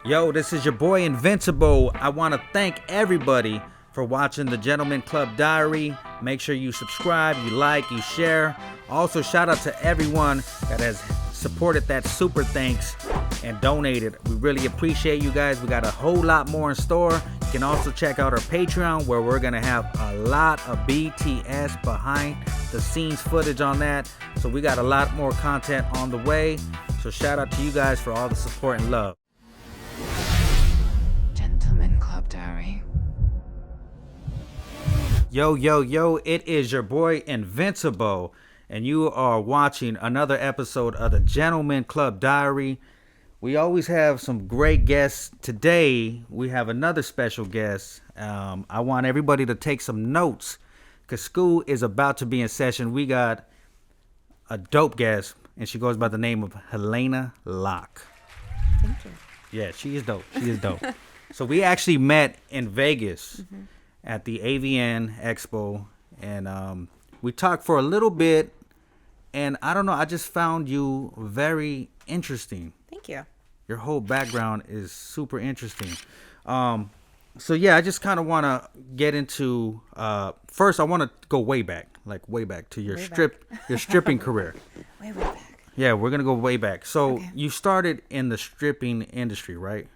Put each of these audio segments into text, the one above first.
Yo, this is your boy Invincible. I want to thank everybody for watching the Gentleman Club Diary. Make sure you subscribe, you like, you share. Also, shout out to everyone that has supported that super thanks and donated. We really appreciate you guys. We got a whole lot more in store. You can also check out our Patreon where we're going to have a lot of BTS behind the scenes footage on that. So we got a lot more content on the way. So shout out to you guys for all the support and love. Gentleman Club Diary. Yo, it is your boy Invincible, and you are watching another episode of the Gentleman Club Diary. We always have some great guests. Today, we have another special guest. I want everybody to take some notes, because school is about to be in session. We got a dope guest, and she goes by the name of Helena Locke. Thank you. Yeah, she is dope. So we actually met in Vegas at the AVN Expo, and we talked for a little bit, and I don't know, I just found you very interesting. Thank you. Your whole background is super interesting. So yeah, I just kind of want to get into, first I want to go way back to your stripping career. Way back. Yeah, we're going to go way back. So Okay. you started in the stripping industry, right?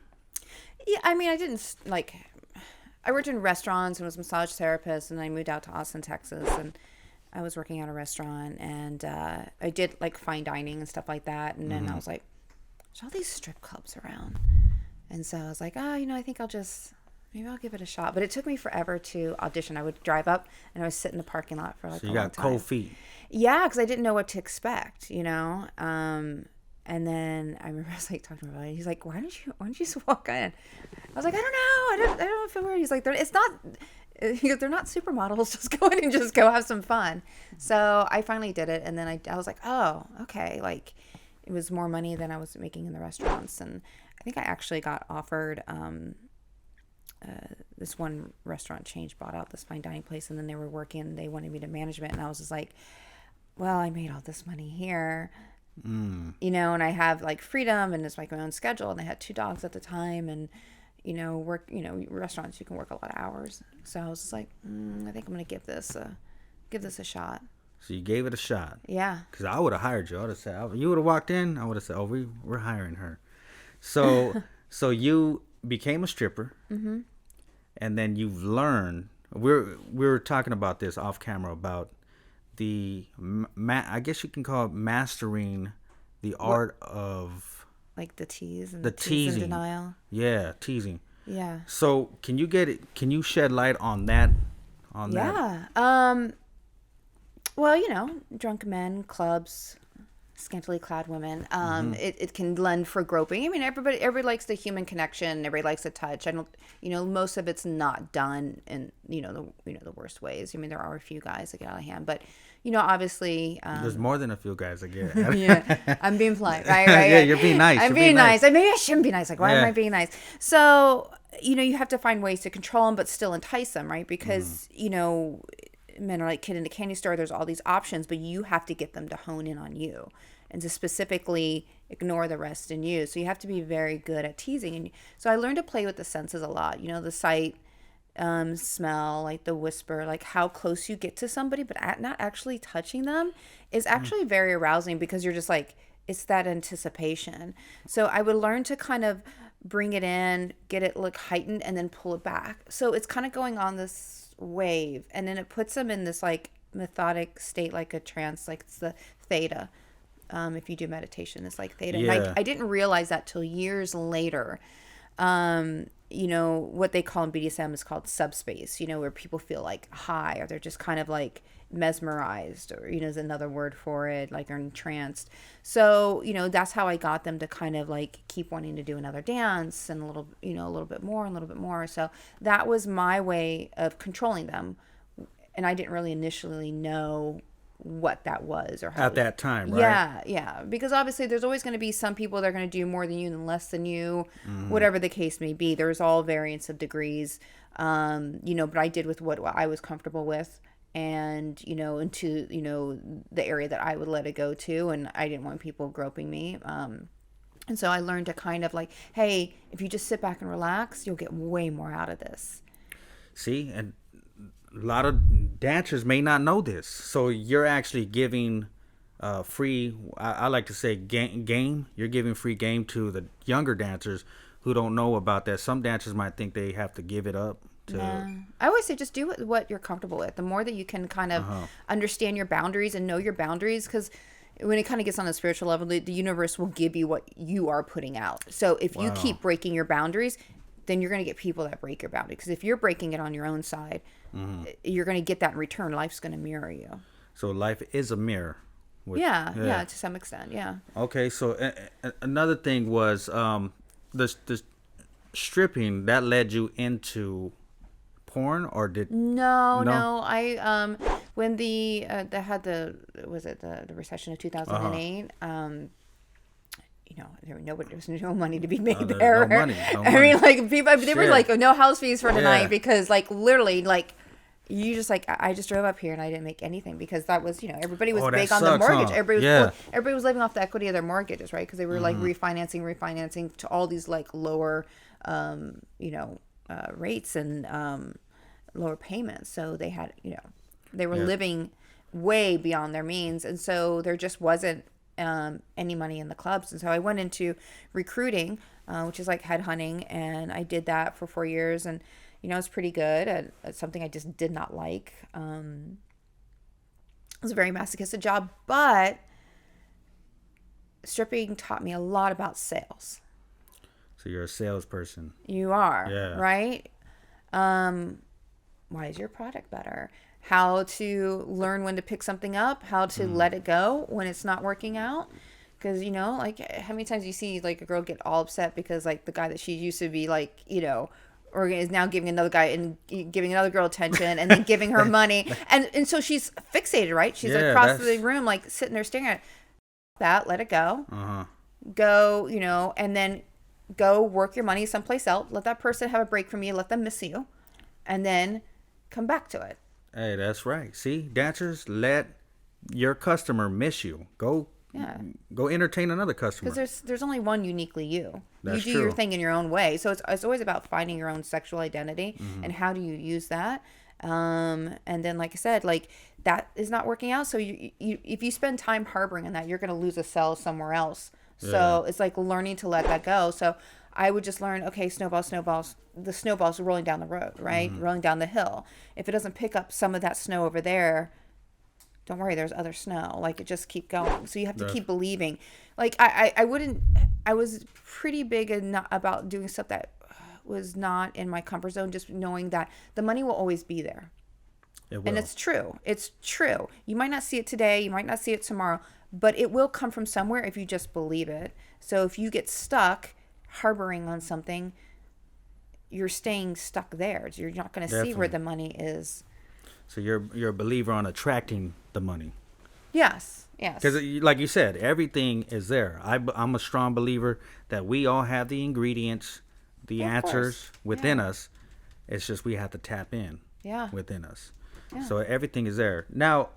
Yeah, I mean, I worked in restaurants and was a massage therapist, and I moved out to Austin, Texas, and I was working at a restaurant, and I did like fine dining and stuff like that, and then I was like, there's all these strip clubs around, and so I was like, I think maybe I'll give it a shot. But it took me forever to audition. I would drive up and I would sit in the parking lot for like So a you long got time. cold feet. Yeah, because I didn't know what to expect, and then I remember I was like talking about it. He's like, "Why don't you just walk in?" I was like, "I don't know. I don't feel weird." He's like, "It's not. He goes, they're not supermodels. Just go in and just go have some fun." So I finally did it, and then I was like, "Oh, okay." Like it was more money than I was making in the restaurants, and I think I actually got offered. This one restaurant chain bought out this fine dining place, and then they were working. They wanted me to management, and I was just like, well, I made all this money here, and I have like freedom, and it's like my own schedule, and I had 2 dogs at the time, and restaurants you can work a lot of hours. So I was just like, I think I'm gonna give this a shot. So you gave it a shot. Yeah. Because I would have hired you. I would have said, you would have walked in. I would have said, oh, we're hiring her. So so you became a stripper, and then you've learned. We were talking about this off camera about the I guess you can call it mastering the art of Like the tease and the tease teasing. and denial. Yeah, teasing. Yeah. So can you shed light on that? Yeah. Well, drunk men, clubs, scantily clad women. It can lend for groping. I mean, everybody likes the human connection. Everybody likes the touch. I don't, most of it's not done in, the worst ways. I mean, there are a few guys that get out of hand, but, obviously. There's more than a few guys that get. Yeah, I'm being polite, right? Yeah, you're being nice. I'm being nice. Maybe I shouldn't be nice. Like, why am I being nice? So, you have to find ways to control them, but still entice them, right? Because, men are like kid in a candy store. There's all these options, but you have to get them to hone in on you and to specifically ignore the rest in you. So you have to be very good at teasing. And so I learned to play with the senses a lot. The sight, smell, like the whisper, like how close you get to somebody, but not actually touching them is actually very arousing, because you're just like, it's that anticipation. So I would learn to kind of bring it in, get it look heightened, and then pull it back. So it's kind of going on this wave, and then it puts them in this like methodic state, like a trance, like it's the theta. If you do meditation, it's like theta. Yeah. And I didn't realize that till years later. What they call in BDSM is called subspace, where people feel like high, or they're just kind of like mesmerized, or, is another word for it, like they're entranced. So, that's how I got them to kind of like keep wanting to do another dance and a little bit more and a little bit more. So that was my way of controlling them. And I didn't really initially know what that was or how At that time, right? Yeah, because obviously there's always going to be some people that are going to do more than you and less than you, whatever the case may be. There's all variants of degrees, but I did with what I was comfortable with, and into the area that I would let it go to, and I didn't want people groping me. And so I learned to kind of like, hey, if you just sit back and relax, you'll get way more out of this. See, and a lot of dancers may not know this. So you're actually giving free, I like to say game. You're giving free game to the younger dancers who don't know about that. Some dancers might think they have to give it up. I always say just do what you're comfortable with. The more that you can kind of understand your boundaries and know your boundaries, because when it kind of gets on a spiritual level, the universe will give you what you are putting out. So if you keep breaking your boundaries, then you're going to get people that break your boundaries. Because if you're breaking it on your own side, you're going to get that in return. Life's going to mirror you. So life is a mirror. Yeah, to some extent, yeah. Okay, so another thing was the stripping that led you into porn, or did no I when they had the recession of 2008, there was no money to be made there. No money. I mean, like, people, they were like, no house fees for tonight, because like literally, like, you just like, I just drove up here and I didn't make anything, because that was, everybody was big on the mortgage. Everybody was living off the equity of their mortgages, right? Because they were like refinancing to all these like lower rates and lower payments. So they had, they were living way beyond their means. And so there just wasn't any money in the clubs. And so I went into recruiting, which is like headhunting. And I did that for 4 years. And, it was pretty good at something I just did not like. It was a very masochistic job, but stripping taught me a lot about sales. So you're a salesperson. You are, right? Why is your product better? How to learn when to pick something up, how to let it go when it's not working out. Because, like, how many times you see like a girl get all upset because like the guy that she used to be like, or is now giving another guy and giving another girl attention and then giving her money. And so she's fixated, right? She's across the room, like sitting there staring at that, let it go. Go, and then go work your money someplace else. Let that person have a break from you. Let them miss you. And then come back to it. Hey, that's right. See, dancers, let your customer miss you. Go entertain another customer. Because there's only one uniquely you. That's you do your thing in your own way. So it's always about finding your own sexual identity and how do you use that. And then, like I said, like that is not working out. So you if you spend time harboring in that, you're going to lose a cell somewhere else. So it's like learning to let that go. So I would just learn, okay, snowballs, the snowballs are rolling down the road, right? Rolling down the hill. If it doesn't pick up some of that snow over there, don't worry, there's other snow. Like, it just keep going. So you have to keep believing. Like, I was pretty big about doing stuff that was not in my comfort zone, just knowing that the money will always be there. And it's true. It's true. You might not see it today. You might not see it tomorrow. But it will come from somewhere if you just believe it. So if you get stuck harboring on something, you're staying stuck there. You're not going to see where the money is. So you're a believer on attracting the money. Yes. Because like you said, everything is there. I'm a strong believer that we all have the ingredients, the answers within us. It's just we have to tap in within us. Yeah. So everything is there. Now,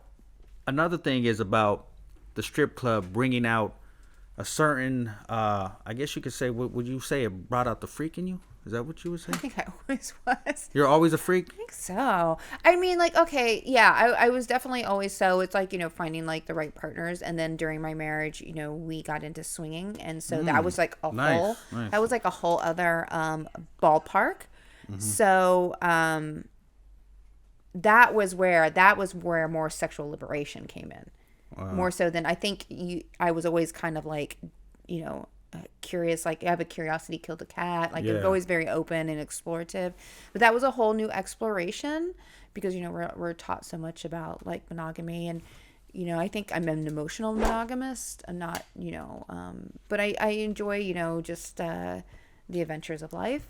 another thing is about the strip club bringing out a certain, I guess you could say, would you say it brought out the freak in you? Is that what you would say? I think I always was. You're always a freak? I think so. I mean, like, okay, yeah, I was definitely always so. It's like, finding like the right partners. And then during my marriage, we got into swinging. And so that was like that was like a whole other ballpark. So that was where more sexual liberation came in. Wow. More so than I think I was always kind of like, curious, like I have a curiosity killed a cat, like it's always very open and explorative, but that was a whole new exploration because we're taught so much about like monogamy, and I think I'm an emotional monogamist. I'm not, but I enjoy just the adventures of life.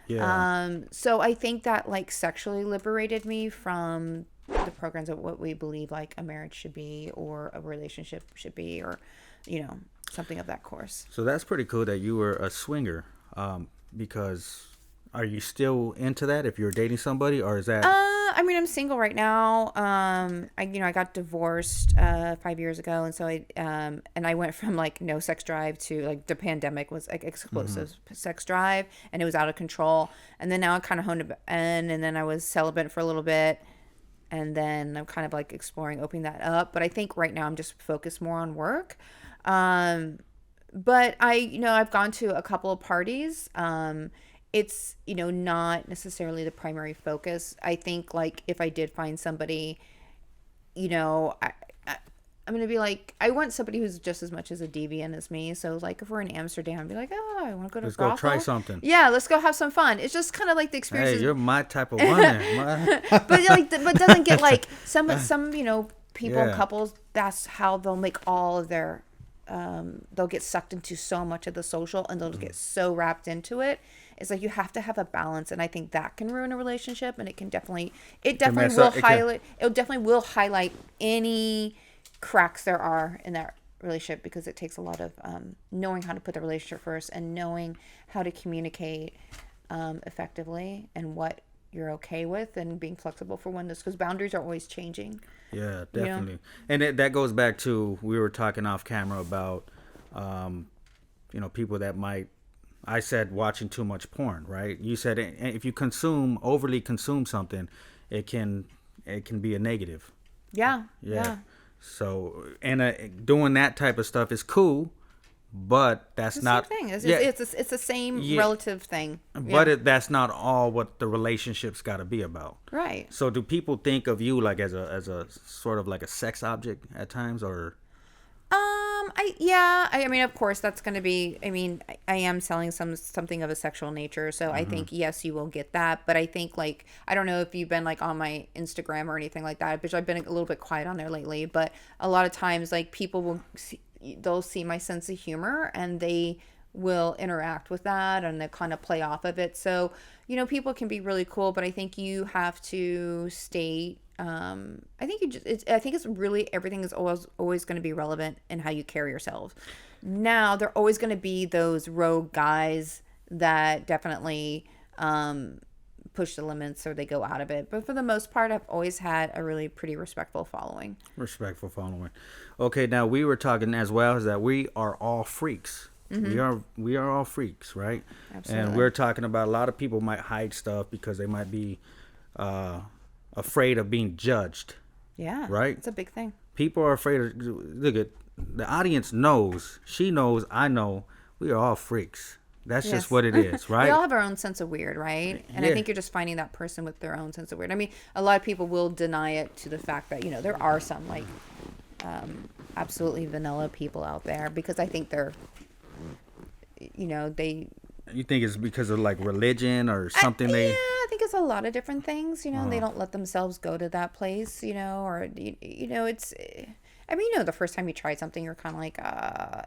So I think that like sexually liberated me from the programs of what we believe like a marriage should be or a relationship should be, or something of that course. So that's pretty cool that you were a swinger, because Are you still into that if you're dating somebody, or is that? I mean, I'm single right now. I got divorced 5 years ago, and so I went from like no sex drive to like the pandemic was like explosive sex drive, and it was out of control. And then now I kind of honed it in, and then I was celibate for a little bit, and then I'm kind of like exploring opening that up. But I think right now I'm just focused more on work. But I've gone to a couple of parties. It's, not necessarily the primary focus. I think like if I did find somebody, I'm going to be like, I want somebody who's just as much as a deviant as me. So like if we're in Amsterdam, I'd be like, oh, I want to go to Let's brothel. go try something. Yeah, let's go have some fun. It's just kind of like the experience. Hey, you're my type of woman. but doesn't get like some people and couples, that's how they'll make all of their they'll get sucked into so much of the social, and they'll get so wrapped into it. It's like you have to have a balance, and I think that can ruin a relationship, and it'll definitely will highlight any cracks there are in that relationship, because it takes a lot of knowing how to put the relationship first, and knowing how to communicate effectively, and what you're okay with, and being flexible for when this, because boundaries are always changing. Yeah, definitely. And that goes back to, we were talking off camera about people that might, I said watching too much porn, right? You said if you overly consume something, it can be a negative. Yeah. So, and doing that type of stuff is cool, but that's not the same thing. It's the same relative thing. But that's not all what the relationship's got to be about. Right. So, do people think of you like as a sort of like a sex object at times, or? I mean, of course, that's going to be. I mean, I am selling something of a sexual nature, so I think yes, you will get that. But I think like, I don't know if you've been like on my Instagram or anything like that, because I've been a little bit quiet on there lately. But a lot of times, like people they'll see my sense of humor, and they will interact with that, and they kind of play off of it. So people can be really cool, but I think you have to state. I think it's really, everything is always going to be relevant in how you carry yourself. Now, there are always going to be those rogue guys that definitely push the limits, or they go out of it. But for the most part, I've always had a really pretty respectful following. Okay, now we were talking as well, is that we are all freaks. Mm-hmm. We are all freaks, right? Absolutely. And we're talking about a lot of people might hide stuff because they might be afraid of being judged. Yeah. Right? It's a big thing. People are afraid of, look at, the audience knows, she knows, I know, we are all freaks. That's just what it is, right? We all have our own sense of weird, right? And I think you're just finding that person with their own sense of weird. I mean, a lot of people will deny it to the fact that, there are some like absolutely vanilla people out there, because I think they're, they... You think it's because of like religion or something? I think it's a lot of different things. They don't let themselves go to that place. Or it's. I mean, the first time you try something, you're kind of like,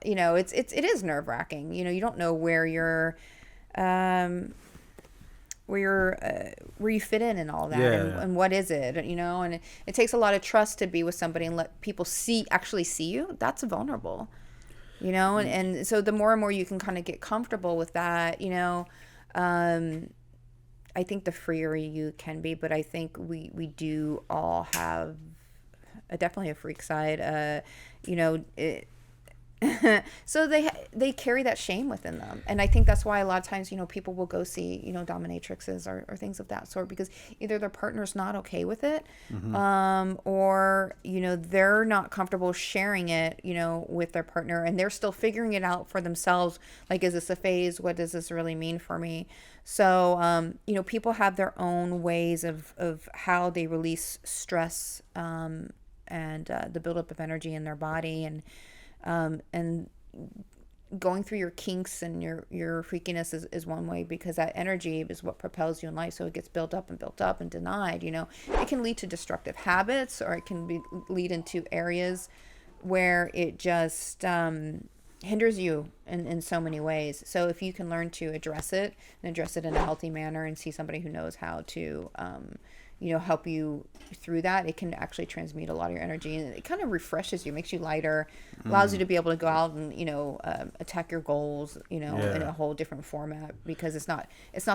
it is nerve wracking. You don't know where you're, where you fit in and all that, and what is it, and it takes a lot of trust to be with somebody and let people actually see you. That's vulnerable. And so the more and more you can kind of get comfortable with that, I think the freer you can be. But I think we do all have definitely a freak side. So they carry that shame within them, and I think that's why a lot of times people will go see dominatrixes or things of that sort, because either their partner's not okay with it, or they're not comfortable sharing it with their partner, and they're still figuring it out for themselves. Like, is this a phase? What does this really mean for me? So people have their own ways of how they release stress, and the buildup of energy in their body, and going through your kinks and your freakiness is one way, because that energy is what propels you in life. So it gets built up and denied. It can lead to destructive habits, or it can lead into areas where it just hinders you in so many ways. So if you can learn to address it in a healthy manner, and see somebody who knows how to help you through that. It can actually transmute a lot of your energy, and it kind of refreshes you, makes you lighter, allows you to be able to go out and attack your goals in a whole different format, because it's not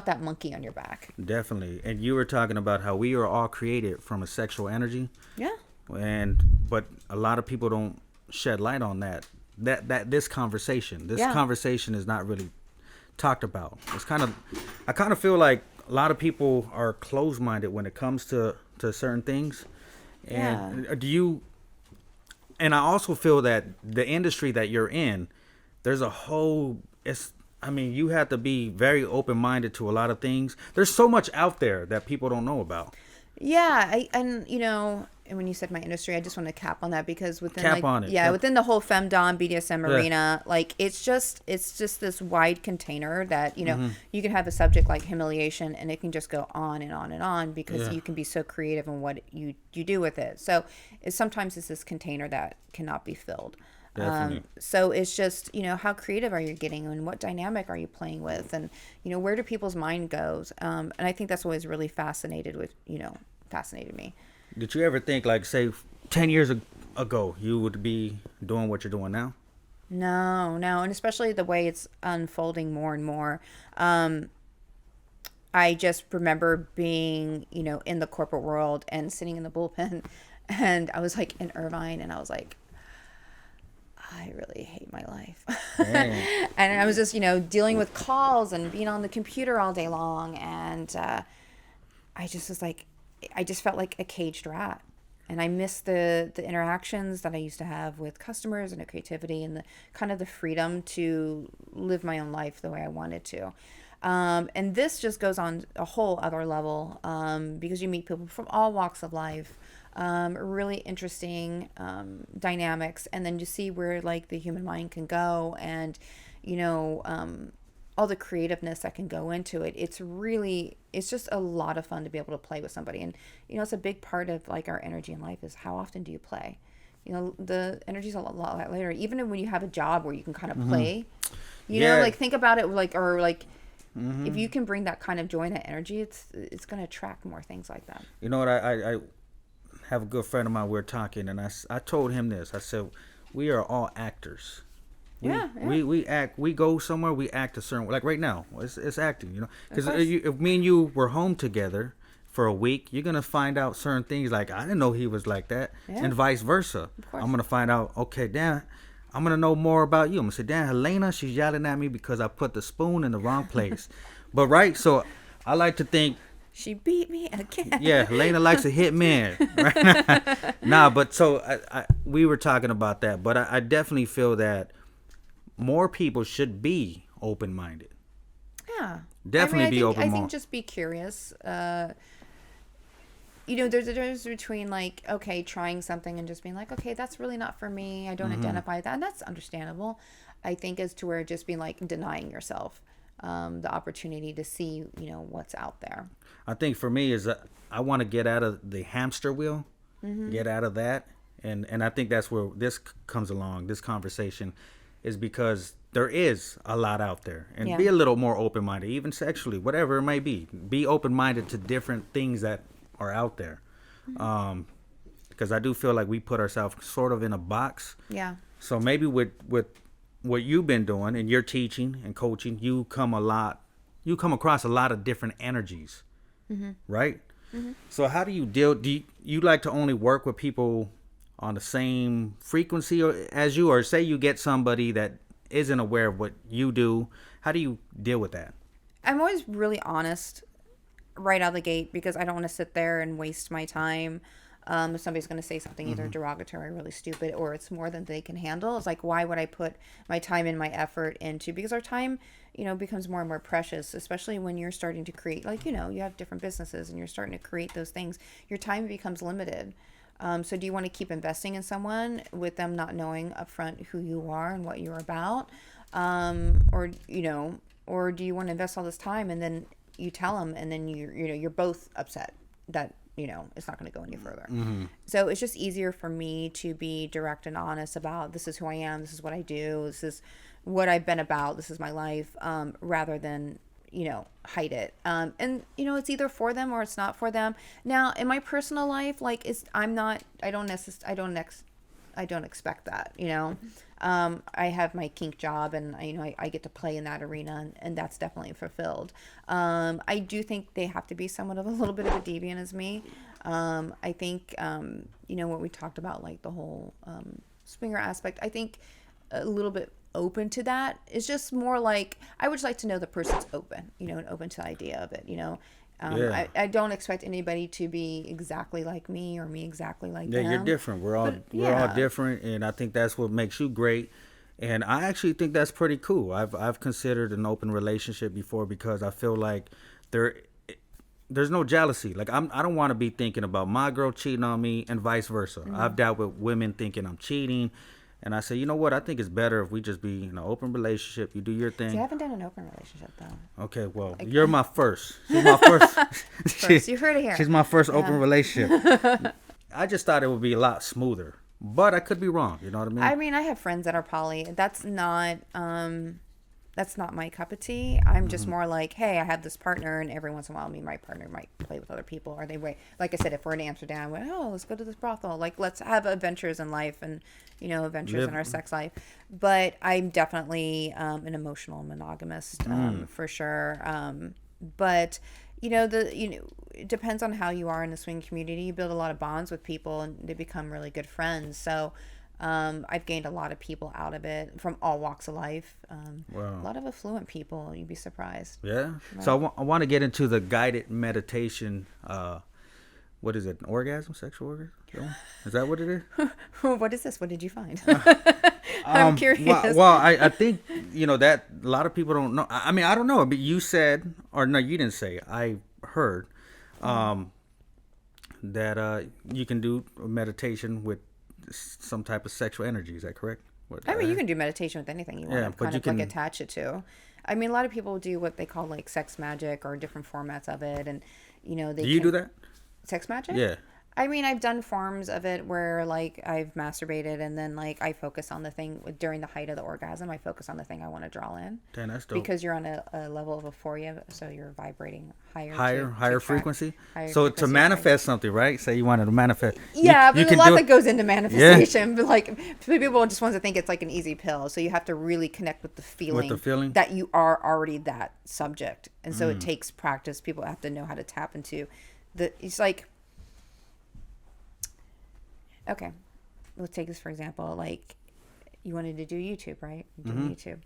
that monkey on your back. Definitely. And you were talking about how we are all created from a sexual energy. Yeah. But a lot of people don't shed light on that this conversation is not really talked about. I kind of feel like a lot of people are closed-minded when it comes to certain things. And and I also feel that the industry that you're in, there's a whole, you have to be very open-minded to a lot of things. There's so much out there that people don't know about. Yeah, and when you said my industry, I just want to cap on that, because within within the whole femdom BDSM arena, like it's just this wide container that you can have a subject like humiliation, and it can just go on and on and on, because you can be so creative in what you do with it. So sometimes it's this container that cannot be filled. So it's just how creative are you getting, and what dynamic are you playing with, and where do people's mind goes, and I think that's always really fascinated me. Did you ever think, like, say 10 years ago you would be doing what you're doing now? No, and especially the way it's unfolding more and more. I just remember being in the corporate world and sitting in the bullpen, and I was like in Irvine, and I was like, I really hate my life. And I was just, dealing with calls and being on the computer all day long. And I just was like, I just felt like a caged rat. And I missed the interactions that I used to have with customers, and the creativity, and the kind of the freedom to live my own life the way I wanted to. And this just goes on a whole other level, because you meet people from all walks of life. Really interesting dynamics, and then you see where like the human mind can go, and all the creativeness that can go into it. It's just a lot of fun to be able to play with somebody, and it's a big part of like our energy in life is how often do you play. The energy's a lot later, even when you have a job where you can kind of play. Like think about it, if you can bring that kind of joy and that energy, it's going to attract more things like that. You know what, I have a good friend of mine, we were talking, and I told him this. I said, we are all actors. We act. We go somewhere, we act a certain way. Like right now, it's acting, because if me and you were home together for a week, you're going to find out certain things, like I didn't know he was like that, and vice versa. I'm going to find out, okay, Dan, I'm going to know more about you. I'm going to say, Dan, Helena, she's yelling at me because I put the spoon in the wrong place. But right, so I like to think, she beat me again. Yeah, Helena likes a hit man. Right? Nah, but so we were talking about that. But I definitely feel that more people should be open-minded. Yeah. Definitely be open-minded. I think just be curious. There's a difference between like, okay, trying something and just being like, okay, that's really not for me. I don't identify with that. And that's understandable. I think as to where just being like denying yourself the opportunity to see, what's out there. I think for me is I want to get out of the hamster wheel, get out of that. And I think that's where this comes along, this conversation, is because there is a lot out there. And be a little more open-minded, even sexually, whatever it may be. Be open-minded to different things that are out there. Because I do feel like we put ourselves sort of in a box. Yeah. So maybe with what you've been doing and your teaching and coaching, you come across a lot of different energies, right? So how do you like to only work with people on the same frequency as you, or say you get somebody that isn't aware of what you do? How do you deal with that? I'm always really honest right out of the gate, because I don't want to sit there and waste my time. If somebody's going to say something either derogatory, really stupid, or it's more than they can handle, it's like, why would I put my time and my effort into, because our time, becomes more and more precious, especially when you're starting to create, like, you have different businesses and you're starting to create those things, your time becomes limited. So do you want to keep investing in someone with them not knowing upfront who you are and what you're about? Or do you want to invest all this time and then you tell them, and then you're both upset that it's not going to go any further. So it's just easier for me to be direct and honest about, this is who I am, this is what I do, this is what I've been about, this is my life, rather than hide it. And it's either for them or it's not for them. Now, in my personal life, like I don't expect that, I have my kink job, and I get to play in that arena, and that's definitely fulfilled. I do think they have to be somewhat of a little bit of a deviant as me. I think, what we talked about, like the whole swinger aspect, I think a little bit open to that. It's just more like, I would just like to know the person's open, and open to the idea of it, I don't expect anybody to be exactly like me or me exactly like them. Yeah, you're different. We're all different, and I think that's what makes you great. And I actually think that's pretty cool. I've considered an open relationship before, because I feel like there's no jealousy. Like I don't want to be thinking about my girl cheating on me and vice versa. Mm-hmm. I've dealt with women thinking I'm cheating. And I say, you know what? I think it's better if we just be in an open relationship. You do your thing. See, I haven't done an open relationship, though. Okay, well, you're my first. She's my first. First, you heard it here. She's my first open relationship. I just thought it would be a lot smoother. But I could be wrong. You know what I mean? I mean, I have friends that are poly. That's not my cup of tea. I'm just more like, hey, I have this partner, and every once in a while, my partner might play with other people. Or like I said, if we're in Amsterdam, let's go to this brothel. Like, let's have adventures in life, and adventures in our sex life. But I'm definitely an emotional monogamist, for sure. But it depends on how you are in the swing community. You build a lot of bonds with people, and they become really good friends. So I've gained a lot of people out of it from all walks of life. Wow. A lot of affluent people. You'd be surprised. Yeah. Right. So I want to get into the guided meditation. What is it? An orgasm? Sexual orgasm? Is that what it is? What is this? What did you find? I'm curious. Well, I think, that a lot of people don't know. I mean, I don't know. But you said, or no, you didn't say. I heard that you can do meditation with some type of sexual energy. Is that correct? I mean, you can do meditation with anything you want to like attach it to. I mean, a lot of people do what they call like sex magic or different formats of it, and they. Do you do that? Sex magic? Yeah. I mean, I've done forms of it where like I've masturbated, and then like I focus on the thing during the height of the orgasm. I focus on the thing I want to draw in. Damn, that's dope. Because you're on a level of euphoria, so you're vibrating higher frequency. So to manifest something, right? Say you wanted to manifest. Yeah, but there's a lot that goes into manifestation. Yeah. But like people just want to think it's like an easy pill. So you have to really connect with the feeling that you are already that subject, and so it takes practice. People have to know how to tap into it's like. Okay, let's take this for example. Like, you wanted to do YouTube, right? YouTube.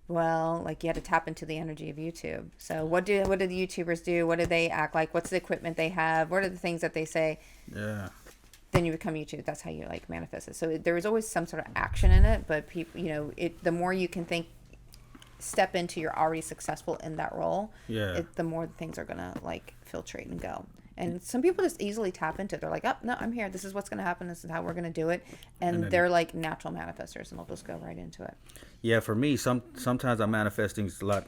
Well, like you had to tap into the energy of YouTube. So what do the YouTubers do? What do they act like? What's the equipment they have? What are the things that they say? Yeah. Then you become YouTube. That's how you like manifest it. So there is always some sort of action in it, but people, the more you can step into, you're already successful in that role. Yeah. The more things are gonna like filtrate and go. And some people just easily tap into it. They're like, oh, no, I'm here. This is what's going to happen. This is how we're going to do it. And they're like natural manifestors, and they'll just go right into it. Yeah, for me, sometimes I'm manifesting a lot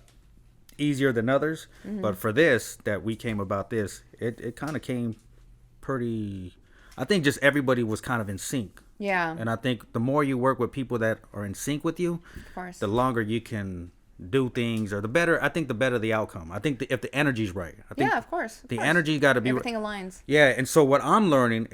easier than others. Mm-hmm. But for this, that we came about this, it kind of came pretty... I think just everybody was kind of in sync. Yeah. And I think the more you work with people that are in sync with you, of course, the longer you can... do things, or the better the outcome. I think if the energy's right. I think of course. The energy got to be... Everything aligns. Yeah, and so what I'm learning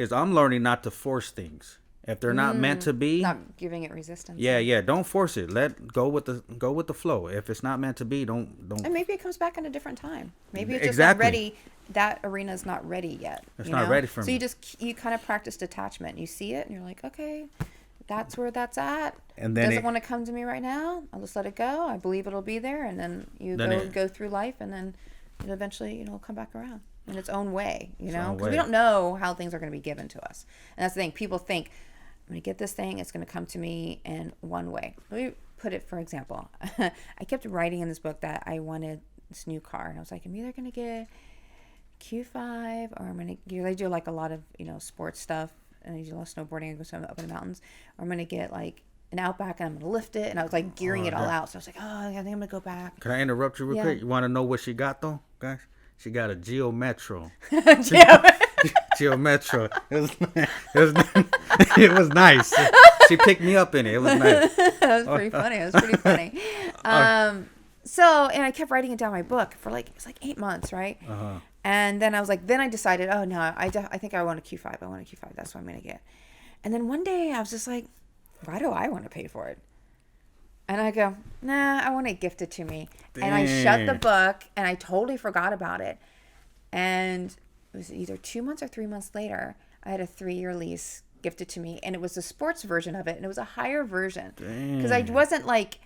not to force things. If they're not meant to be... Not giving it resistance. Yeah, don't force it. Go with the flow. If it's not meant to be, don't... And maybe it comes back in a different time. Maybe it's just not ready. That arena's not ready yet. It's not ready for me. So you kind of practice detachment. You see it, and you're like, okay... That's where that's at. And then doesn't want to come to me right now. I'll just let it go. I believe it'll be there, and then go through life, and then it eventually come back around in its own way. Because we don't know how things are going to be given to us, and that's the thing. People think I'm going to get this thing. It's going to come to me in one way. Let me put it for example. I kept writing in this book that I wanted this new car, and I was like, I'm either going to get Q5 or I'm going to. I do like a lot of sports stuff. And I do a lot of snowboarding. I go swim up in the mountains. Or I'm going to get like an Outback, and I'm going to lift it. And I was like gearing it all out. So I was like, I think I'm going to go back. Can I interrupt you real quick? You want to know what she got though, guys? She got a Geo Metro. Geo Metro. It was nice. She picked me up in it. It was nice. That was pretty funny. and I kept writing it down in my book for like, it was like 8 months, right? Uh-huh. And then I was like, then I decided, oh no, I think I want a Q5. I want a Q5. That's what I'm going to get. And then one day I was just like, why do I want to pay for it? And I go, nah, I want it gifted to me. Dang. And I shut the book and I totally forgot about it. And it was either 2 months or 3 months later, I had a 3-year lease gifted to me. And it was a sports version of it. And it was a higher version. Because I wasn't like,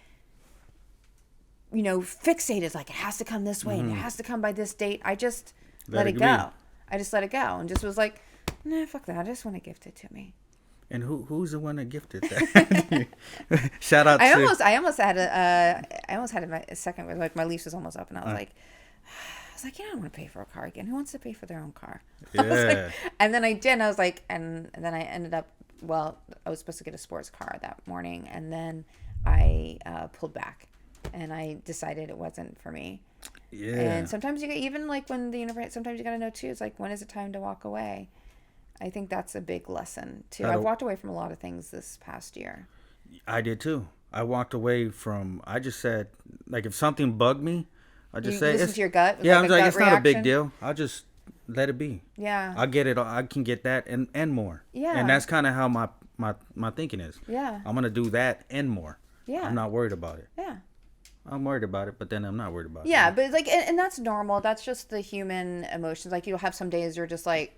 fixated. Like, it has to come this way and it has to come by this date. I just let it go. I just let it go. And just was like, nah, fuck that. I just want to gift it to me. And who's the one that gifted that? Shout out to... I almost had my second, like my lease was almost up, and I was like, I don't want to pay for a car again. Who wants to pay for their own car? Yeah. And then I did, and I was like, and then I ended up, I was supposed to get a sports car that morning, and then I pulled back, and I decided it wasn't for me. Yeah. And sometimes even like when the universe, sometimes you got to know too, it's like, when is it time to walk away? I think that's a big lesson too. I've walked away from a lot of things this past year. I did too. I walked away from, I just said, like, if something bugged me, I just say, listen to your gut. Yeah, like I'm like, it's not a big deal. I'll just let it be. Yeah. I get it. I can get that and more. Yeah. And that's kind of how my thinking is. Yeah. I'm going to do that and more. Yeah. I'm not worried about it. Yeah. I'm worried about it, but then I'm not worried about it. Yeah, but like, and that's normal. That's just the human emotions. Like, you'll have some days you're just like,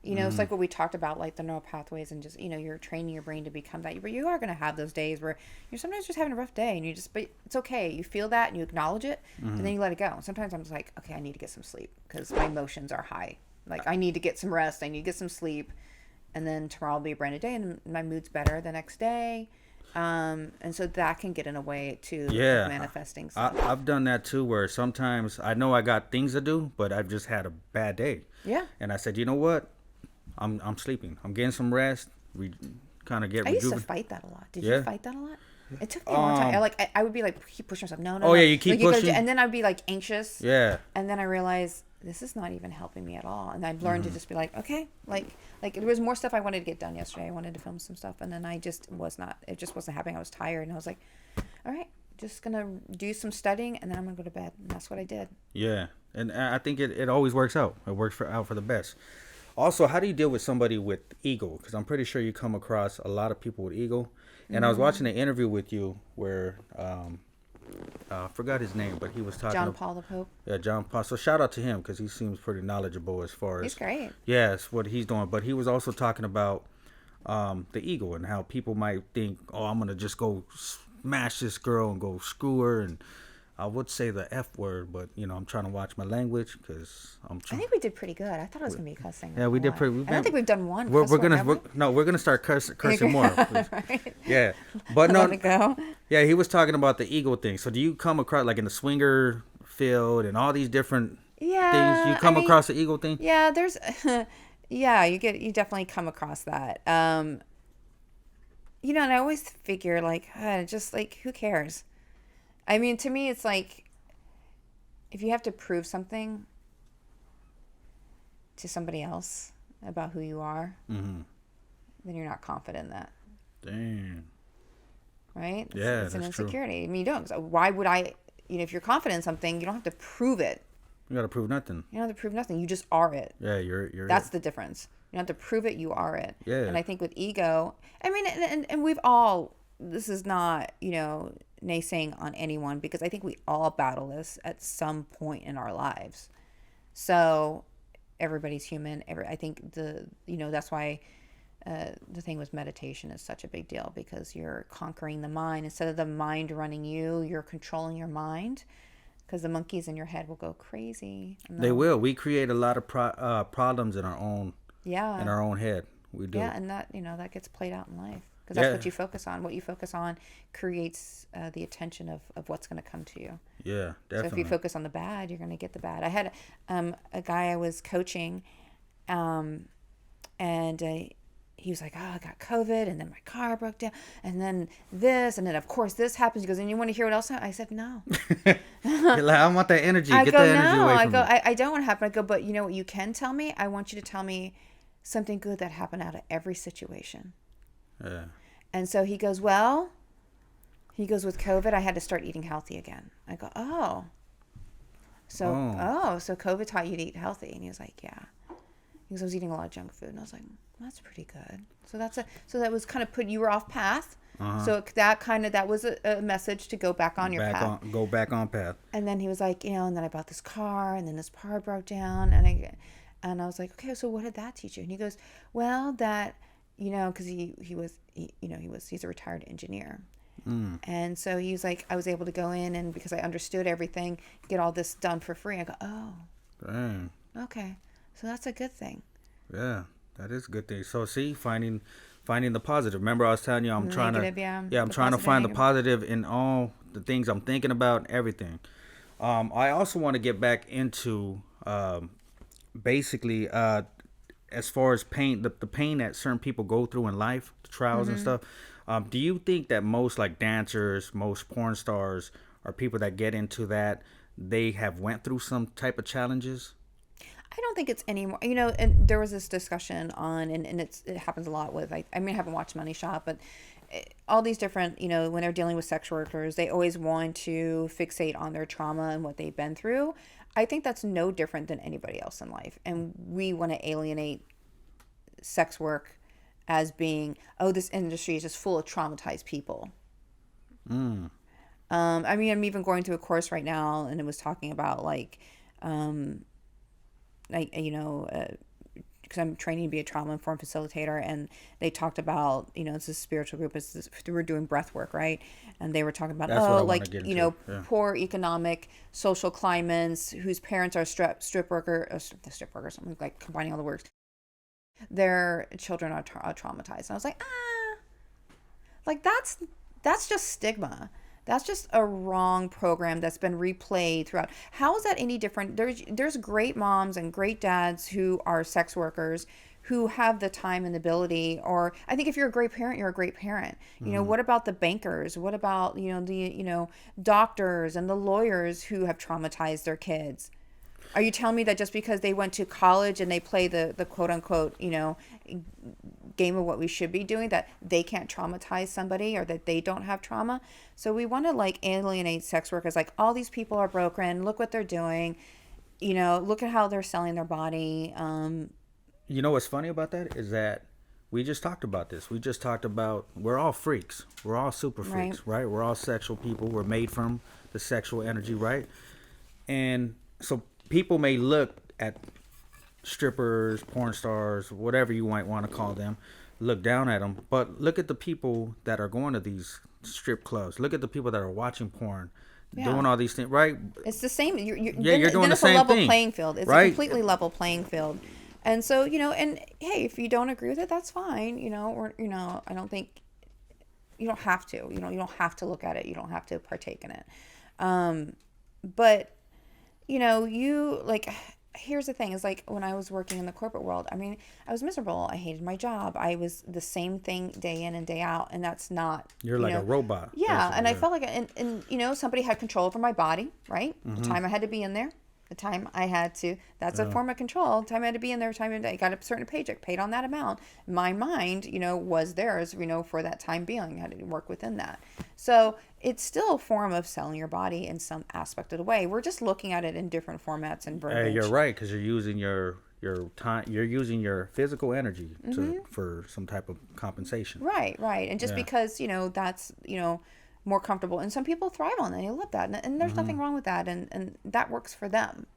it's like what we talked about, like the neural pathways, and just, you're training your brain to become that. But you are going to have those days where you're sometimes just having a rough day, and but it's okay. You feel that and you acknowledge it, and then you let it go. Sometimes I'm just like, okay, I need to get some sleep because my emotions are high. Like, I need to get some rest. I need to get some sleep. And then tomorrow will be a brand new day, and my mood's better the next day. And so that can get in a way to manifesting stuff. I've done that too, where sometimes I know I got things to do, but I've just had a bad day. Yeah. And I said, you know what? I'm sleeping. I'm getting some rest. We kind of get. I used to fight that a lot. Did you fight that a lot? It took me a long time. I would be like, keep pushing myself. No. Oh yeah, you keep pushing. And then I'd be like anxious. Yeah. And then I realized this is not even helping me at all. And I've learned to just be like, okay, like there was more stuff I wanted to get done yesterday. I wanted to film some stuff, and then it just wasn't happening. I was tired, and I was like, all right, just gonna do some studying, and then I'm gonna go to bed. And that's what I did. Yeah, and I think it always works out. It works out for the best. Also, how do you deal with somebody with ego? Because I'm pretty sure you come across a lot of people with ego. And I was watching an interview with you where I forgot his name, but he was talking. John Paul the Pope. Yeah, John Paul. So shout out to him because he seems pretty knowledgeable as far as. He's great. Yes, what he's doing. But he was also talking about the ego and how people might think, oh, I'm gonna just go smash this girl and go screw her, and I would say the F word, but I'm trying to watch my language because I'm trying. I think we did pretty good. I thought it was gonna be cussing. Yeah, we did pretty. I don't think we've done one. We're gonna start cursing more. Right? Yeah, but no. Let it go. Yeah, he was talking about the ego thing. So do you come across, like in the swinger field and all these different things? You come across the ego thing? Yeah, there's. Yeah, you definitely come across that. And I always figure like, just like, who cares? I mean, to me, it's like, if you have to prove something to somebody else about who you are, then you're not confident in that. Damn. Right? Yeah, it's an that's insecurity. true. I mean, you don't. So why would I? If you're confident in something, you don't have to prove it. You got to prove nothing. You don't have to prove nothing. You just are it. Yeah, you're. That's the difference. You don't have to prove it. You are it. Yeah. And I think with ego, I mean, and we've all. This is not, naysaying on anyone, because I think we all battle this at some point in our lives. So everybody's human. I think that's why the thing with meditation is such a big deal, because you're conquering the mind instead of the mind running you. You're controlling your mind, because the monkeys in your head will go crazy. They will. We create a lot of problems in our own. Yeah. In our own head, we do. Yeah, and that that gets played out in life. Because that's what you focus on. What you focus on creates the attention of what's going to come to you. Yeah, definitely. So if you focus on the bad, you're going to get the bad. I had a guy I was coaching, and he was like, oh, I got COVID, and then my car broke down, and then this, and then of course this happens. He goes, and you want to hear what else happened? I said, no. You're like, I want that energy. Get that energy away from me. I don't want to happen. I go, but you know what you can tell me? I want you to tell me something good that happened out of every situation. Yeah. And so he goes, well, He goes, with COVID, I had to start eating healthy again. I go, oh. So COVID taught you to eat healthy. And he was like, yeah. He goes, I was eating a lot of junk food. And I was like, that's pretty good. So that was kind of you were off path. So that was a message to go back on your path. Go back on path. And then he was like, and then I bought this car, and then this part broke down, and I was like, okay, so what did that teach you? And he goes, well, that, because he's a retired engineer. And so he was like, I was able to go in, and because I understood everything, get all this done for free. I go, oh, dang. Okay, so that's a good thing. Yeah, that is a good thing. So see, finding the positive. Remember, I was telling you, I'm trying to find the positive in all the things I'm thinking about, everything. I also want to get back into basically as far as pain, the pain that certain people go through in life, the trials and stuff. Do you think that most like dancers, most porn stars, or people that get into that, they have went through some type of challenges? I don't think it's any more, and there was this discussion on, and it happens a lot with, I haven't watched Money Shot, but all these different, when they're dealing with sex workers, they always want to fixate on their trauma and what they've been through. I think that's no different than anybody else in life. And we want to alienate sex work as being, this industry is just full of traumatized people. I'm even going through a course right now, and it was talking about because I'm training to be a trauma-informed facilitator, and they talked about, it's a spiritual group, we're doing breath work, right? And they were talking about, poor economic, social climates, whose parents are strip workers, I'm like combining all the words. Their children are traumatized. And I was like, that's just stigma. That's just a wrong program that's been replayed throughout. How is that any different? There's great moms and great dads who are sex workers who have the time and ability, or I think if you're a great parent, you're a great parent. What about the bankers? What about, the doctors and the lawyers who have traumatized their kids? Are you telling me that just because they went to college and they play the quote unquote, game of what we should be doing, that they can't traumatize somebody, or that they don't have trauma? So we want to alienate sex workers. All these people are broken. Look what they're doing. Look at how they're selling their body. What's funny about that is that we just talked about this. We just talked about, we're all freaks. We're all super freaks, right? We're all sexual people. We're made from the sexual energy, right? And so people may look at strippers, porn stars, whatever you might want to call them, look down at them. But look at the people that are going to these strip clubs. Look at the people that are watching porn, doing all these things, right? It's the same. You're doing the same thing. It's a level playing field. It's a completely level playing field. And so, and hey, if you don't agree with it, that's fine. I don't think you don't have to. You don't have to look at it. You don't have to partake in it. But here's the thing, is when I was working in the corporate world, I was miserable. I hated my job. I was the same thing day in and day out, and that's not, you're like a robot. Yeah. And I felt like, and somebody had control over my body, right? The time I had to be in there, the time I had to, that's a form of control. The time I had to be in there, time I got a certain paycheck, paid on that amount. My mind, was theirs, for that time being. I had to work within that. So it's still a form of selling your body in some aspect of the way. We're just looking at it in different formats and verbiage. You're right, because you're using your time, you're using your physical energy for some type of compensation. Right. And just because, that's, more comfortable. And some people thrive on that. They love that. And there's nothing wrong with that. And that works for them.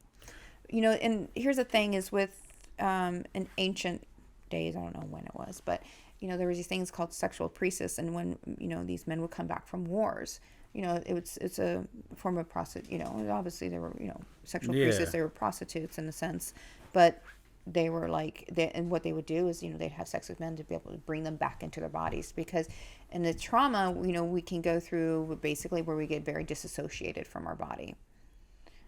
And here's the thing is with in ancient days, I don't know when it was, but, there was these things called sexual priestess. And when, these men would come back from wars, it's a form of obviously they were, sexual priestess, they were prostitutes in a sense, but they were and what they would do is, they'd have sex with men to be able to bring them back into their bodies, because in the trauma, we can go through basically where we get very disassociated from our body.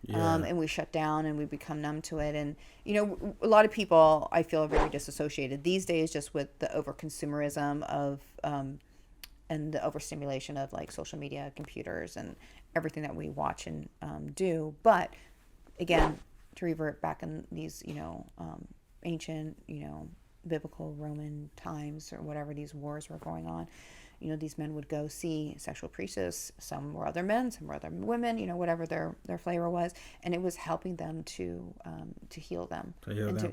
And we shut down and we become numb to it. And, a lot of people, I feel, are very disassociated these days, just with the over-consumerism of, and the overstimulation of social media, computers, and everything that we watch and do. But again, to revert back in these, ancient, biblical Roman times, or whatever these wars were going on, these men would go see sexual priestess. Some were other men, some were other women, whatever their flavor was, and it was helping them to heal them,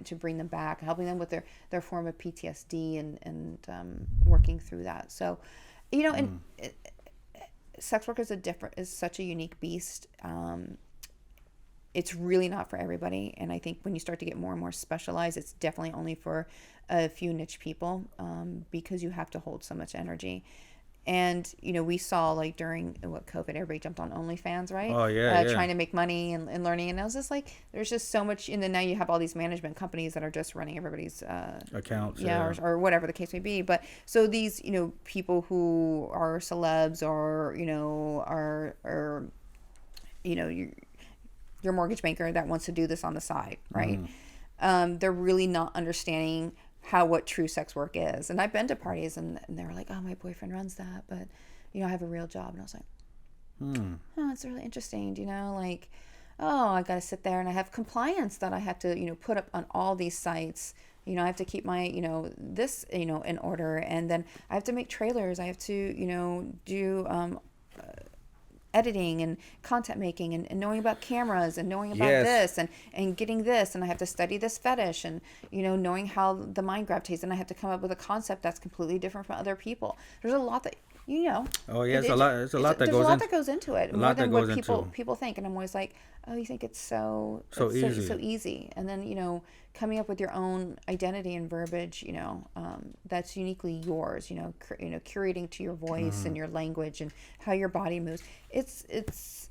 to bring them back, helping them with their form of PTSD and working through that. So, and sex work is such a unique beast. It's really not for everybody. And I think when you start to get more and more specialized, it's definitely only for a few niche people, because you have to hold so much energy. And, we saw like during COVID, everybody jumped on OnlyFans, right? Oh, yeah. Trying to make money and learning. And I was just like, there's just so much. And then now you have all these management companies that are just running everybody's accounts. Yeah. Or whatever the case may be. But so these, people who are celebs or, are your mortgage banker that wants to do this on the side, right? They're really not understanding what true sex work is. And I've been to parties and they were like, oh, my boyfriend runs that, but I have a real job. And I was like, oh, it's really interesting. Like, oh, I got to sit there and I have compliance that I have to, put up on all these sites. I have to keep my, this, in order. And then I have to make trailers. I have to, do, editing and content making and knowing about cameras and knowing about this and getting this, and I have to study this fetish and knowing how the mind gravitates, and I have to come up with a concept that's completely different from other people. There's a lot that Oh yeah, there's a lot that goes into it, more than what people think. And I'm always like, oh, you think it's so easy, and then coming up with your own identity and verbiage, that's uniquely yours, curating to your voice and your language and how your body moves. It's it's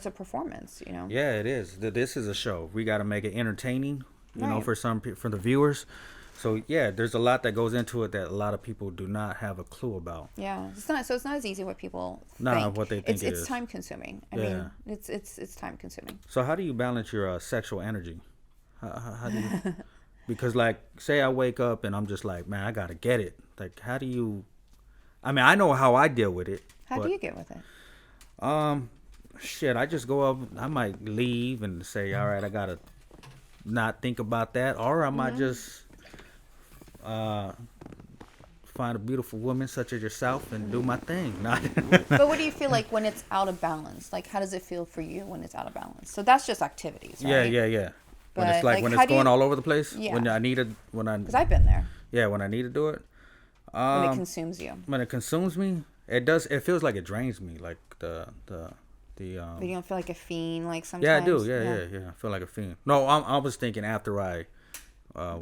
a performance. Yeah, it is. This is a show. We got to make it entertaining, right, for the viewers. So yeah, there's a lot that goes into it that a lot of people do not have a clue about. Yeah, it's not as easy what people think. What they think it's time consuming. I mean, it's time consuming. So how do you balance your sexual energy? How do you? Because like, say I wake up and I'm just like, man, I gotta get it. Like, how do you? I mean, I know how I deal with it. How do you get with it? I just go up. I might leave and say, all right, I gotta not think about that, or I might just find a beautiful woman such as yourself and do my thing. But what do you feel like when it's out of balance? Like, how does it feel for you when it's out of balance? So that's just activities, right? Yeah. When it's like when it's going all over the place. Yeah. Because I've been there. Yeah, when I need to do it. When it consumes you. When it consumes me, it does. It feels like it drains me. Like the. But you don't feel like a fiend, like sometimes. Yeah, I do. Yeah. I feel like a fiend. No, I was thinking after I.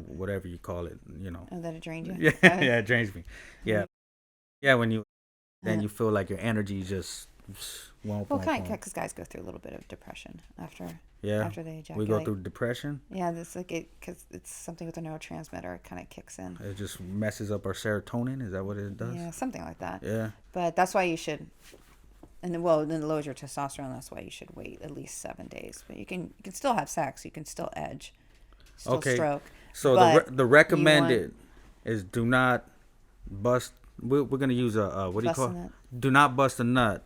Whatever you call it, Oh, that it drained you? Yeah, it drains me. Yeah. Yeah, when you you feel like your energy just won't. Well, because guys go through a little bit of depression after they ejaculate. We go through depression? Yeah, because it's something with a neurotransmitter. It kind of kicks in. It just messes up our serotonin? Is that what it does? Yeah, something like that. Yeah. But that's why you should... then it lowers your testosterone. That's why you should wait at least 7 days. But you can still have sex. You can still edge. Still stroke. So the recommended is do not bust. We're gonna use a what do you call it? Do not bust a nut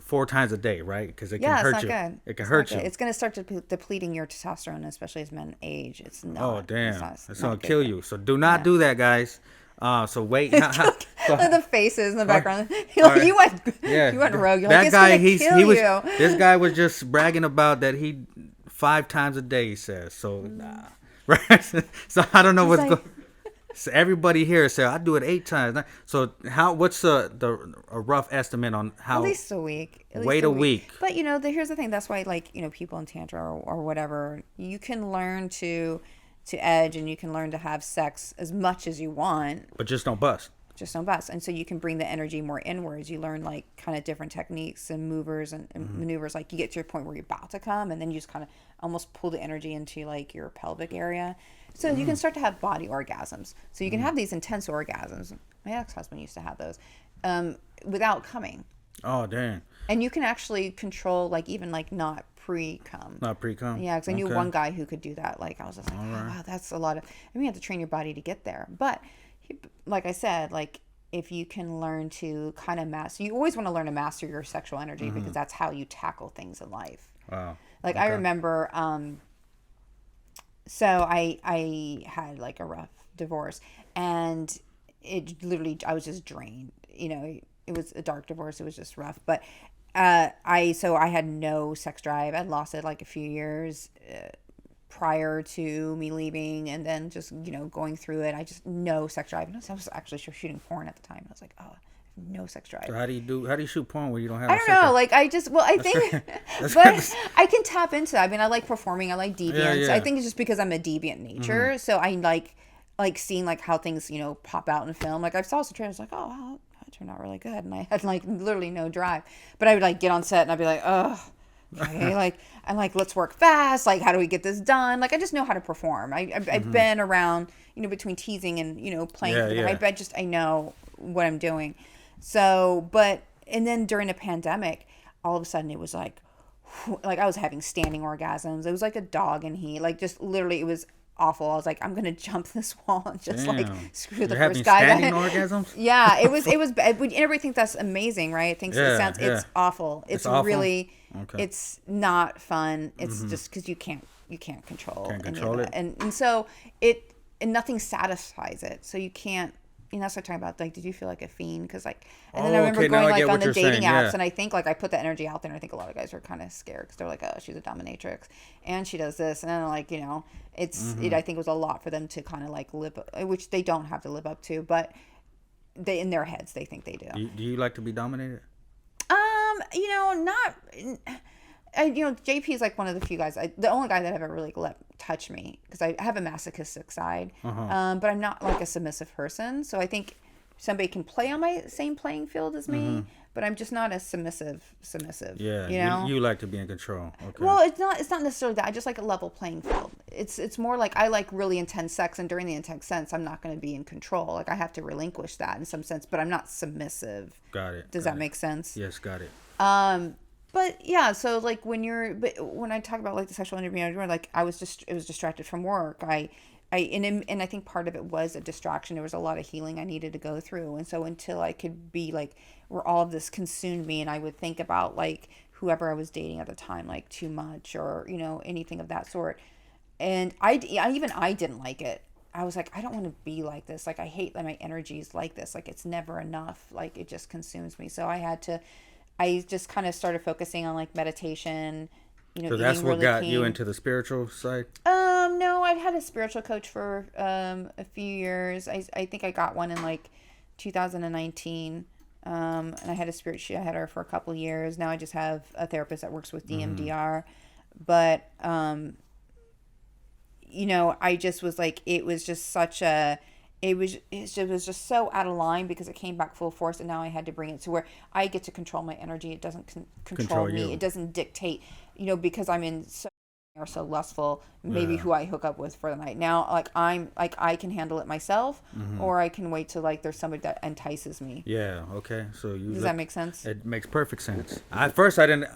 4 times a day, right? Because it can hurt you. Good. It can hurt you. It's gonna start depleting your testosterone, especially as men age. It's not. Oh damn! It's gonna kill you. So do not do that, guys. So wait. Look at the faces in the background. You went rogue. You're that like, guy, it's gonna kill you. This guy was just bragging about that he 5 times a day. He says so. Nah. Right. So I don't know what's going. So everybody here said I do it 8 times. So what's a rough estimate on how? At least a week. Wait a week. But here's the thing. That's why people in tantra or whatever, you can learn to edge and you can learn to have sex as much as you want. But just don't bust. And so you can bring the energy more inwards. You learn like kind of different techniques and movers and maneuvers. Like you get to your point where you're about to come, and then you just kind of almost pull the energy into like your pelvic area. So you can start to have body orgasms. So you can have these intense orgasms. My ex-husband used to have those without coming. Oh, dang. And you can actually control like even like not pre-cum. Not pre-cum. Yeah, because I knew one guy who could do that. Like I was just like, wow, that's a lot of. I mean, you have to train your body to get there, but. Like I said, like if you can learn to kind of master, you always want to learn to master your sexual energy because that's how you tackle things in life. Wow. Like I remember, so I had like a rough divorce, and it literally I was just drained. it was a dark divorce. It was just rough. But I had no sex drive. I'd lost it like a few years prior to me leaving, and then just going through it. I just no sex drive. I was actually shooting porn at the time. I was like, oh, no sex drive. So how do you shoot porn when you don't have? I don't know. Like I think, but I can tap into that. I mean, I like performing. I like deviance. I think it's just because I'm a deviant nature. So I like seeing like how things pop out in film. Like I saw some trailers, like, oh wow, that turned out really good, and I had like literally no drive. But I would like get on set and I'd be like, oh, okay, like I'm like, let's work fast. Like, how do we get this done? Like I just know how to perform. I've been around between teasing and playing. I know what I'm doing. So, and then during the pandemic, all of a sudden it was like I was having standing orgasms. It was like a dog and he, like, just literally, it was awful. I was like, I'm going to jump this wall and just like screw the first guy. Standing orgasms? Yeah, it was, everybody thinks that's amazing, right? It's awful. It's awful. Really, it's not fun. It's just because you can't control it. And so nothing satisfies it. So you can't, that's what I'm talking about. Like, did you feel like a fiend? Because like, and then I remember going like on the dating apps, and I think like I put that energy out there, and I think a lot of guys were kind of scared because they're like, oh, she's a dominatrix, and she does this, and then like it's I think it was a lot for them to kind of like live, which they don't have to live up to, but they in their heads they think they do. Do you like to be dominated? Not. JP is like one of the few guys, the only guy that ever really let touch me, because I have a masochistic side, but I'm not like a submissive person. So I think somebody can play on my same playing field as me, but I'm just not a submissive. Yeah, you like to be in control. Okay. Well, it's not necessarily that. I just like a level playing field. It's more like I like really intense sex, and during the intense sex, I'm not going to be in control. Like I have to relinquish that in some sense, but I'm not submissive. Got it. Does that make sense? Yes, got it. But yeah, so like when I talk about like the sexual interview, like it was distracted from work. And I think part of it was a distraction. There was a lot of healing I needed to go through. And so until I could be like, where all of this consumed me, and I would think about like whoever I was dating at the time, like too much or, anything of that sort. And I didn't like it. I was like, I don't want to be like this. Like, I hate that my energy is like this. Like, it's never enough. Like, it just consumes me. So I just kind of started focusing on like meditation, So that's what really got you into the spiritual side? No, I've had a spiritual coach for a few years. I think I got one in like 2019. And I had I had her for a couple of years. Now I just have a therapist that works with DMDR. But, I just was like, it was just it was just so out of line because it came back full force, and now I had to bring it to where I get to control my energy. It doesn't control me. You. It doesn't dictate, because I'm in so lustful, maybe who I hook up with for the night. Now, like I can handle it myself, or I can wait till like there's somebody that entices me. Yeah. Okay. So does that make sense? It makes perfect sense. At first, I didn't.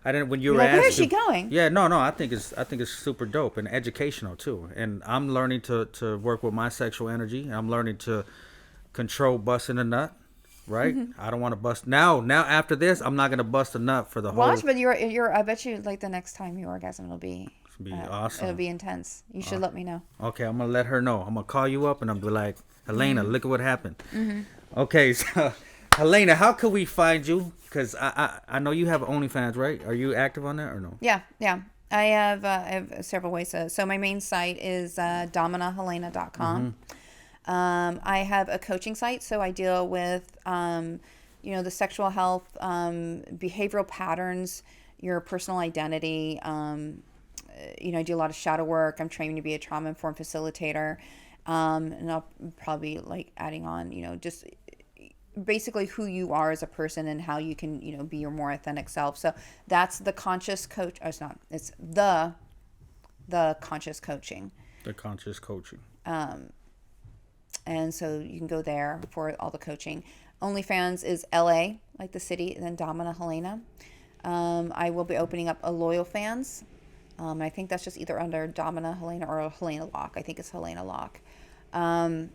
When you were like, asking, where's she going? Yeah, no. I think it's super dope and educational too. And I'm learning to work with my sexual energy. I'm learning to control busting a nut. Right? I don't want to bust now. After this, I'm not gonna bust a nut for the whole. Watch, but you're. I bet you like the next time you orgasm, it'll be awesome. It'll be intense. You should let me know. Okay, I'm gonna let her know. I'm gonna call you up and I'm gonna be like, Helena, look at what happened. Okay, so Helena, how could we find you? Because I know you have OnlyFans, right? Are you active on that or no? Yeah. I have several ways. So my main site is dominahelena.com. I have a coaching site, so I deal with, the sexual health, behavioral patterns, your personal identity. I do a lot of shadow work. I'm training to be a trauma-informed facilitator. And I'll probably like adding on, just basically who you are as a person and how you can, be your more authentic self. So that's the conscious coach. Oh, it's not. It's the conscious coaching. The conscious coaching. And so you can go there for all the coaching. OnlyFans is LA, like the city, and then Domina Helena. I will be opening up a Loyal Fans. I think that's just either under Domina Helena or Helena Locke. I think it's Helena Locke. And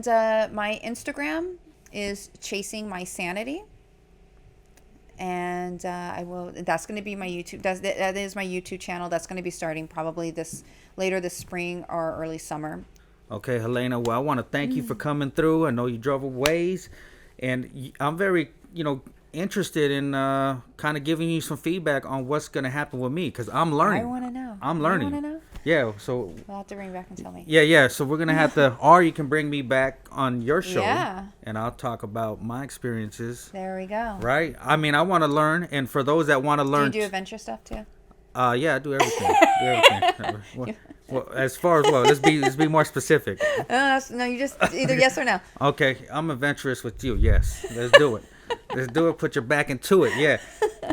my Instagram is Chasing My Sanity. And that's going to be my YouTube. That is my YouTube channel. That's going to be starting probably later this spring or early summer. Okay, Helena. Well, I want to thank you for coming through. I know you drove a ways. And I'm very, interested in kind of giving you some feedback on what's going to happen with me, because I'm learning. I want to know. I'm learning. You want to know? Yeah, so We'll have to bring back and tell me. Yeah. So we're gonna have to, or you can bring me back on your show, Yeah. and I'll talk about my experiences. There we go. Right. I mean, I want to learn, and for those that want to learn, Do you do adventure stuff too? Yeah, I do everything. Well, as far as let's be more specific. No, you just either yes or no. Okay, I'm adventurous with you. Yes, let's do it. Let's do it. Put your back into it. Yeah.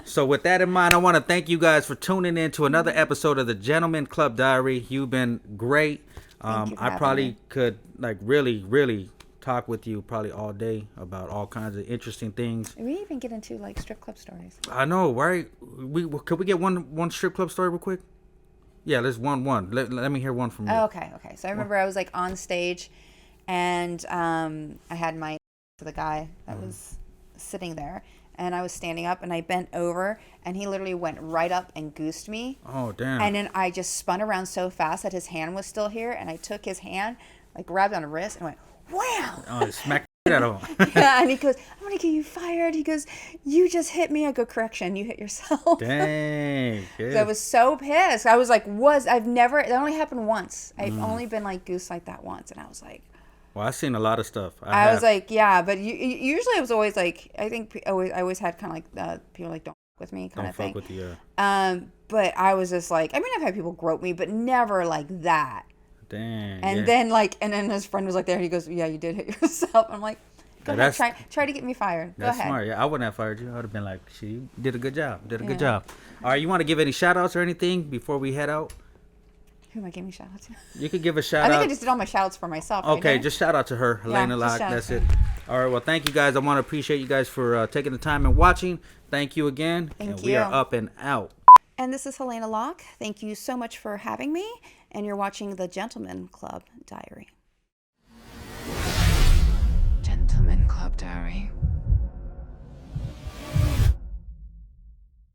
So with that in mind, I want to thank you guys for tuning in to another episode of the Gentleman Club Diary. You've been great. I probably could really talk with you probably all day about all kinds of interesting things. We even get into strip club stories. I know, right? Could we get one strip club story real quick? Yeah, let's one. Let me hear one from you. Oh, okay. So I remember I was on stage, and I had my for the guy that was sitting there, and I was standing up, and I bent over, and he literally went right up and goosed me. Oh, damn. And then I just spun around so fast that his hand was still here, and I took his hand, grabbed on the wrist, and went, wham! Oh, smack that on. Yeah, and he goes, I'm going to get you fired. He goes, you just hit me. I go, correction, you hit yourself. Dang. So I was so pissed. I was I've never, that only happened once. I've only been goosed like that once, and I was like, well, I've seen a lot of stuff. I was like, yeah, but usually it was always I think I always had kind of people don't fuck with me kind of thing. Don't fuck with you. But I was just I've had people grope me, but never like that. Dang. And then and then his friend was there, and he goes, yeah, you did hit yourself. I'm like, go ahead, try to get me fired. Go ahead. That's smart. Yeah, I wouldn't have fired you. I would have been like, she did a good job. Good job. All right, you want to give any shout outs or anything before we head out? Who am I giving shout out to? You could give a shout out. I think I just did all my shout outs for myself. Okay, just shout out to her, Helena Locke. That's it. All right, well, thank you guys. I want to appreciate you guys for taking the time and watching. Thank you again. Thank you. We are up and out. And this is Helena Locke. Thank you so much for having me. And you're watching the Gentleman Club Diary. Gentleman Club Diary.